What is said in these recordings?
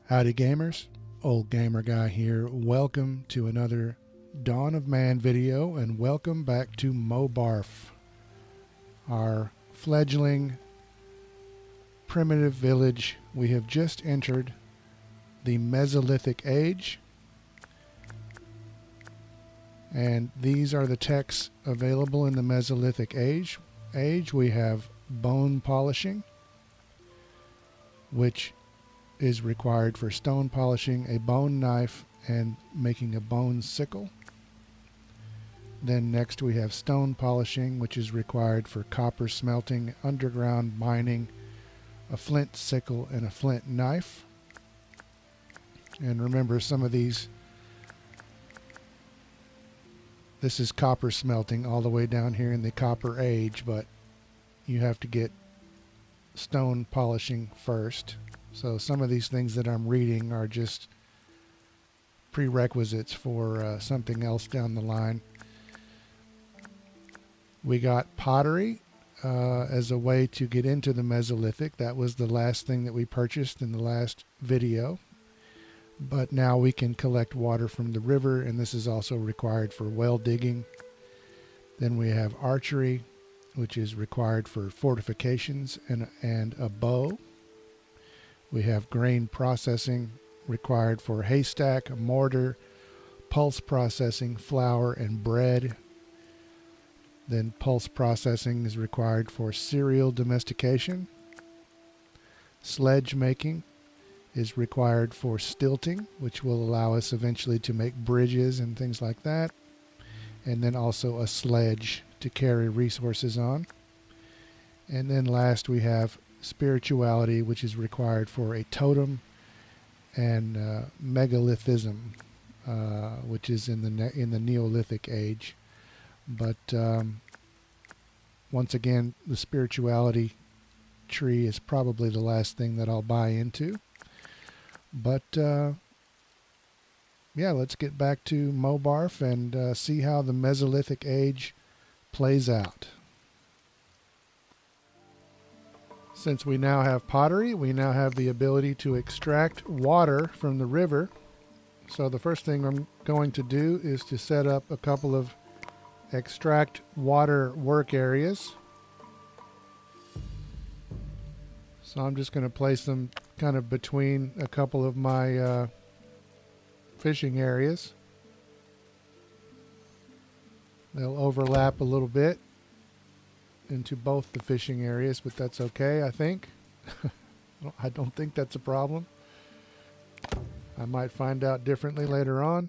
Howdy gamers, Old Gamer Guy here. Welcome to another Dawn of Man video and welcome back to Mobarf, our fledgling primitive village. We have just entered the Mesolithic age, and these are the techs available in the Mesolithic age. We have bone polishing, which is required for stone polishing, a bone knife, and making a bone sickle. Then next we have stone polishing, which is required for copper smelting, underground mining, a flint sickle, and a flint knife. And remember, some of these, this is copper smelting all the way down here in the copper age, but you have to get stone polishing first. So some of these things that I'm reading are just prerequisites for something else down the line. We got pottery as a way to get into the Mesolithic. That was the last thing that we purchased in the last video. But now we can collect water from the river, and this is also required for well digging. Then we have archery, which is required for fortifications and a bow. We have grain processing required for haystack, a mortar, pulse processing, flour, and bread. Then pulse processing is required for cereal domestication. Sledge making is required for stilting, which will allow us eventually to make bridges and things like that. And then also a sledge to carry resources on. And then last we have spirituality, which is required for a totem, and megalithism, which is in the Neolithic age. But once again, the spirituality tree is probably the last thing that I'll buy into. But yeah, let's get back to Mobarf and see how the Mesolithic age plays out. Since we now have pottery, we now have the ability to extract water from the river. So the first thing I'm going to do is to set up a couple of extract water work areas. So I'm just going to place them kind of between a couple of my fishing areas. They'll overlap a little bit into both the fishing areas, but that's okay, I think. I don't think that's a problem. I might find out differently later on.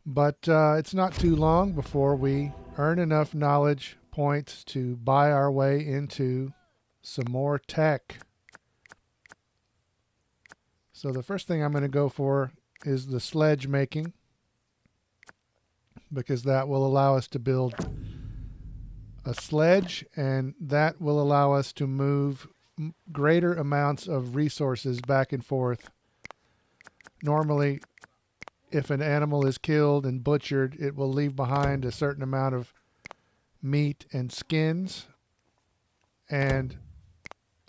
But it's not too long before we earn enough knowledge points to buy our way into some more tech. So the first thing I'm going to go for is the sledge making, because that will allow us to build a sledge, and that will allow us to move greater amounts of resources back and forth. Normally, if an animal is killed and butchered, it will leave behind a certain amount of meat and skins. And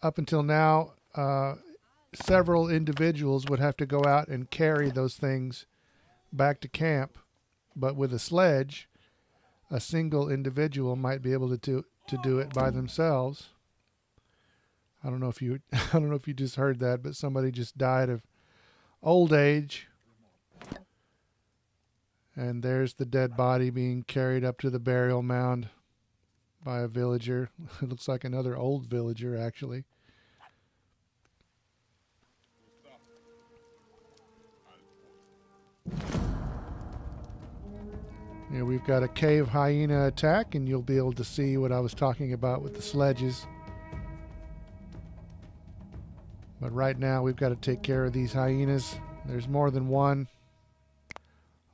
up until now, several individuals would have to go out and carry those things back to camp. But with a sledge, a single individual might be able to do it by themselves. I don't know if you just heard that, but somebody just died of old age. And there's the dead body being carried up to the burial mound by a villager. It looks like another old villager, actually. Here we've got a cave hyena attack, and you'll be able to see what I was talking about with the sledges. But right now we've got to take care of these hyenas. There's more than one,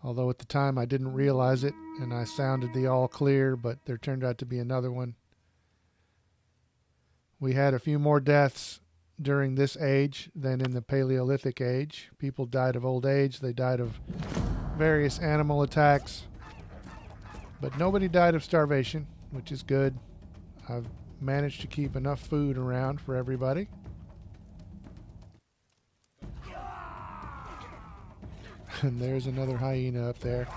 although at the time I didn't realize it, and I sounded the all clear, but there turned out to be another one. We had a few more deaths during this age than in the Paleolithic age. People died of old age, they died of various animal attacks. But nobody died of starvation, which is good. I've managed to keep enough food around for everybody. And there's another hyena up there.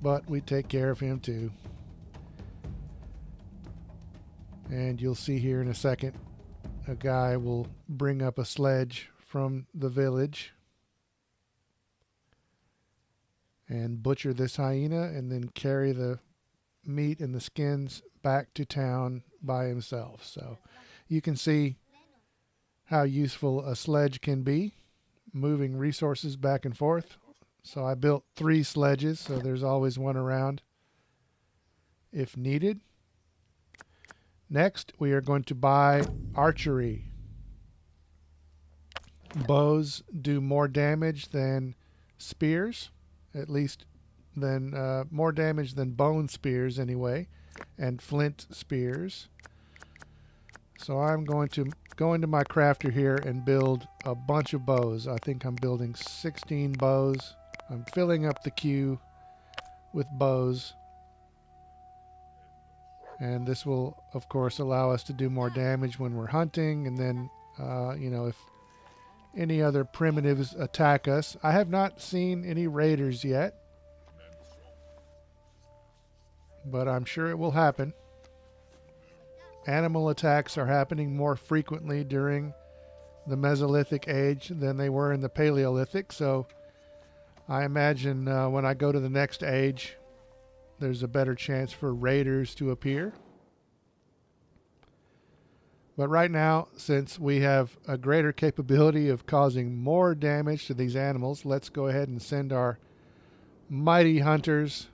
But we take care of him too. And you'll see here in a second, a guy will bring up a sledge from the village and butcher this hyena and then carry the meat and the skins back to town by himself. So you can see how useful a sledge can be, moving resources back and forth. So I built 3 sledges, so there's always one around if needed. Next, we are going to buy archery. Bows do more damage than spears, at least than more damage than bone spears anyway, and flint spears. So I'm going to go into my crafter here and build a bunch of bows. I think I'm building 16 bows. I'm filling up the queue with bows. And this will, of course, allow us to do more damage when we're hunting. And then, you know, if any other primitives attack us. I have not seen any raiders yet, but I'm sure it will happen. Animal attacks are happening more frequently during the Mesolithic age than they were in the Paleolithic. So I imagine when I go to the next age, there's a better chance for raiders to appear. But right now, since we have a greater capability of causing more damage to these animals, let's go ahead and send our mighty hunters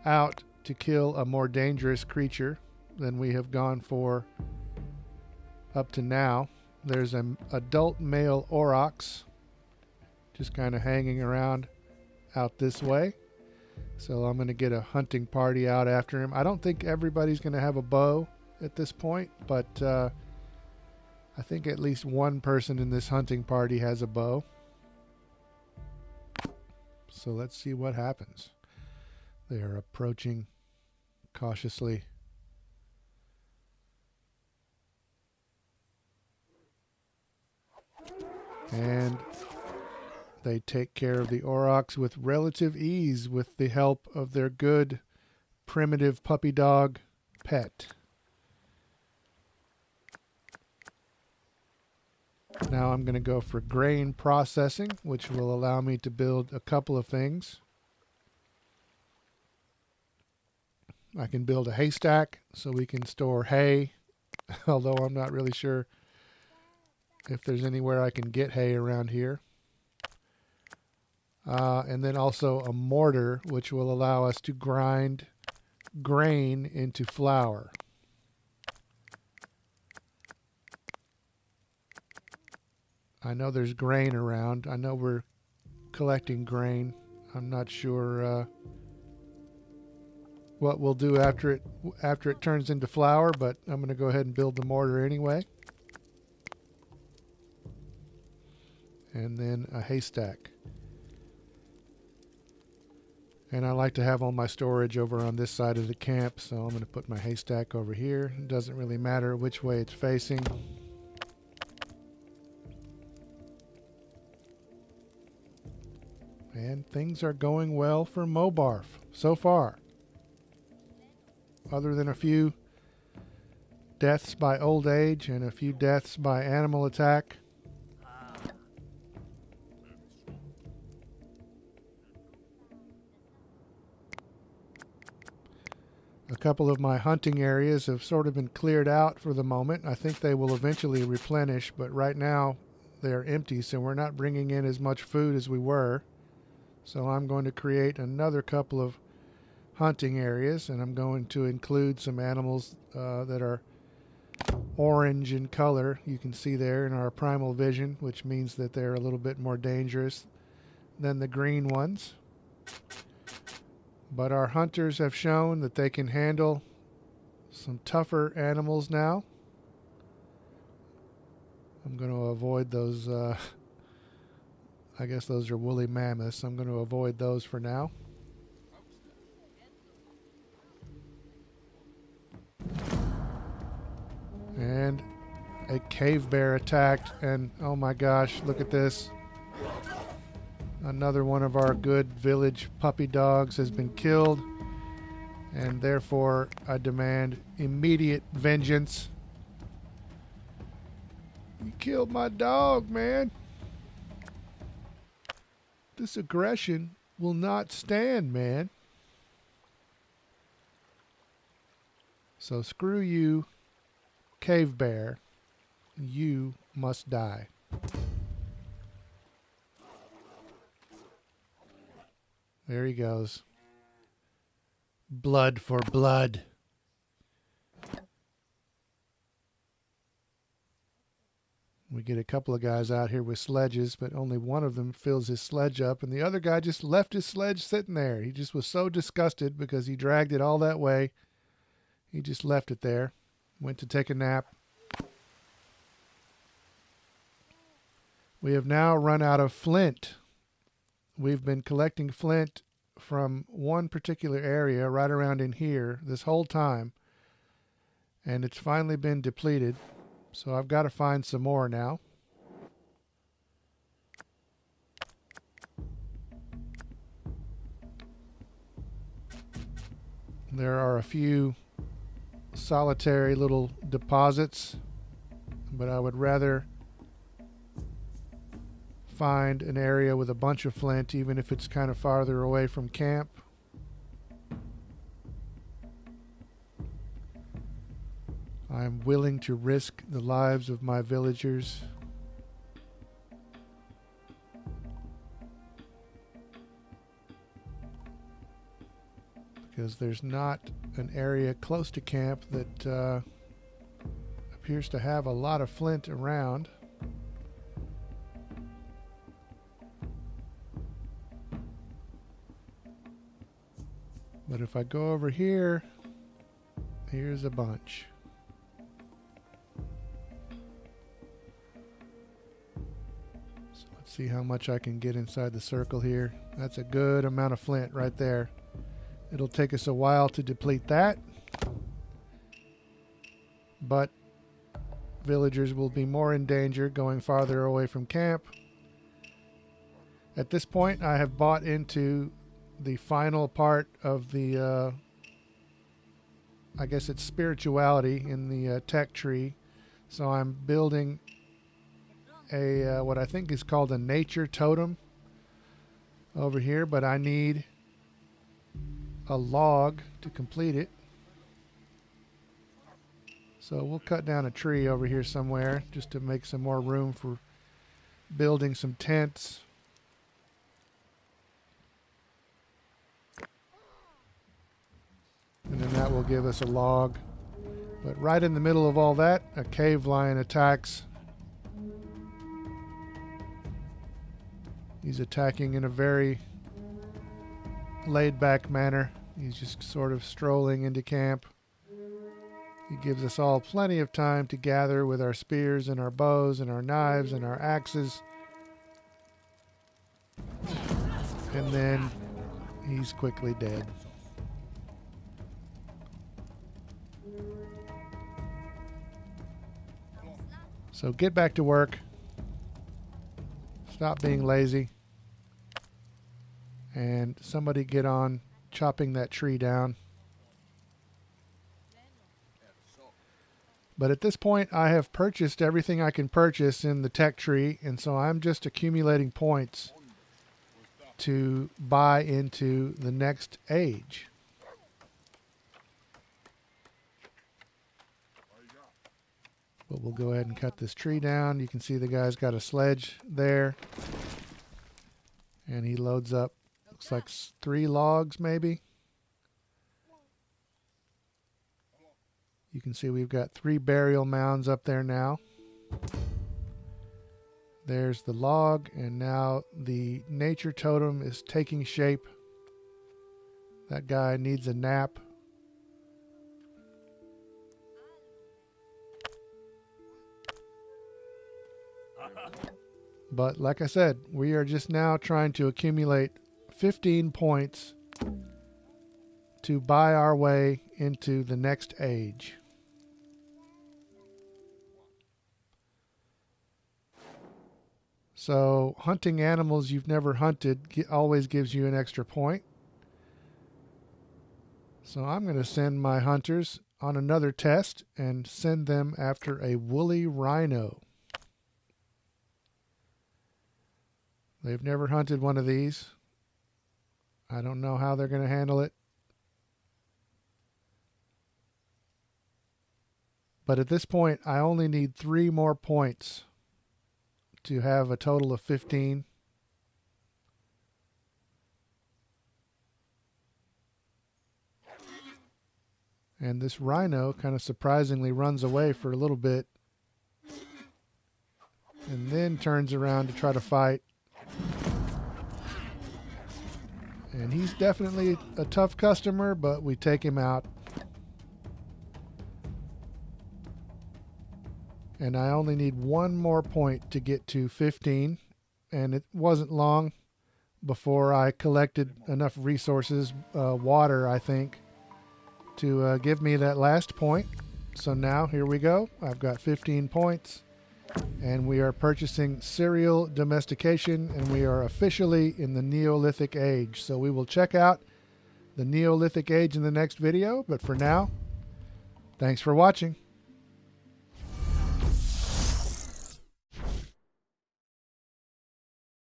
out to kill a more dangerous creature than we have gone for up to now. There's an adult male Oryx just kind of hanging around out this way. So I'm going to get a hunting party out after him. I don't think everybody's going to have a bow at this point, but I think at least one person in this hunting party has a bow. So let's see what happens. They are approaching cautiously. And they take care of the Oryx with relative ease with the help of their good primitive puppy dog pet. Now I'm going to go for grain processing, which will allow me to build a couple of things. I can build a haystack so we can store hay, although I'm not really sure if there's anywhere I can get hay around here. And then also a mortar, which will allow us to grind grain into flour. I know there's grain around. I know we're collecting grain. I'm not sure what we'll do after it turns into flour, but I'm going to go ahead and build the mortar anyway. And then a haystack. And I like to have all my storage over on this side of the camp, so I'm going to put my haystack over here. It doesn't really matter which way it's facing. And things are going well for Mobarf so far. Other than a few deaths by old age and a few deaths by animal attack. A couple of my hunting areas have sort of been cleared out for the moment. I think they will eventually replenish, but right now they're empty, so we're not bringing in as much food as we were. So I'm going to create another couple of hunting areas, and I'm going to include some animals that are orange in color. You can see there in our primal vision, which means that they're a little bit more dangerous than the green ones. But our hunters have shown that they can handle some tougher animals now. I'm going to avoid those, I guess those are woolly mammoths. I'm going to avoid those for now. And a cave bear attacked, and oh my gosh, look at this. Another one of our good village puppy dogs has been killed, and therefore I demand immediate vengeance. You killed my dog, man. This aggression will not stand, man. So screw you, cave bear. You must die. There he goes. Blood for blood. We get a couple of guys out here with sledges, but only one of them fills his sledge up, and the other guy just left his sledge sitting there. He just was so disgusted because he dragged it all that way. He just left it there. Went to take a nap. We have now run out of flint. We've been collecting flint from one particular area right around in here this whole time, and it's finally been depleted. So I've got to find some more now. There are a few solitary little deposits, but I would rather find an area with a bunch of flint, even if it's kind of farther away from camp. I'm willing to risk the lives of my villagers. Because there's not an area close to camp that appears to have a lot of flint around. But if I go over here, here's a bunch. So let's see how much I can get inside the circle here. That's a good amount of flint right there. It'll take us a while to deplete that, but villagers will be more in danger going farther away from camp. At this point, I have bought into the final part of the, I guess it's spirituality in the tech tree. So I'm building a what I think is called a nature totem over here, but I need a log to complete it. So we'll cut down a tree over here somewhere just to make some more room for building some tents. And then that will give us a log. But right in the middle of all that, a cave lion attacks. He's attacking in a very laid-back manner. He's just sort of strolling into camp. He gives us all plenty of time to gather with our spears and our bows and our knives and our axes. And then he's quickly dead. So get back to work. Stop being lazy. And somebody get on chopping that tree down. But at this point, I have purchased everything I can purchase in the tech tree, and so I'm just accumulating points to buy into the next age. But we'll go ahead and cut this tree down. You can see the guy's got a sledge there. And he loads up, looks like 3 logs maybe. You can see we've got 3 burial mounds up there now. There's the log, and now the nature totem is taking shape. That guy needs a nap. But like I said, we are just now trying to accumulate 15 points to buy our way into the next age. So hunting animals you've never hunted always gives you an extra point. So I'm going to send my hunters on another test and send them after a woolly rhino. They've never hunted one of these. I don't know how they're going to handle it. But at this point, I only need 3 more points to have a total of 15. And this rhino kind of surprisingly runs away for a little bit and then turns around to try to fight. And he's definitely a tough customer, but we take him out. And I only need 1 more point to get to 15. And it wasn't long before I collected enough resources, water, I think, to give me that last point. So now here we go. I've got 15 points. And we are purchasing cereal domestication, and we are officially in the Neolithic age. So we will check out the Neolithic age in the next video. But for now, thanks for watching.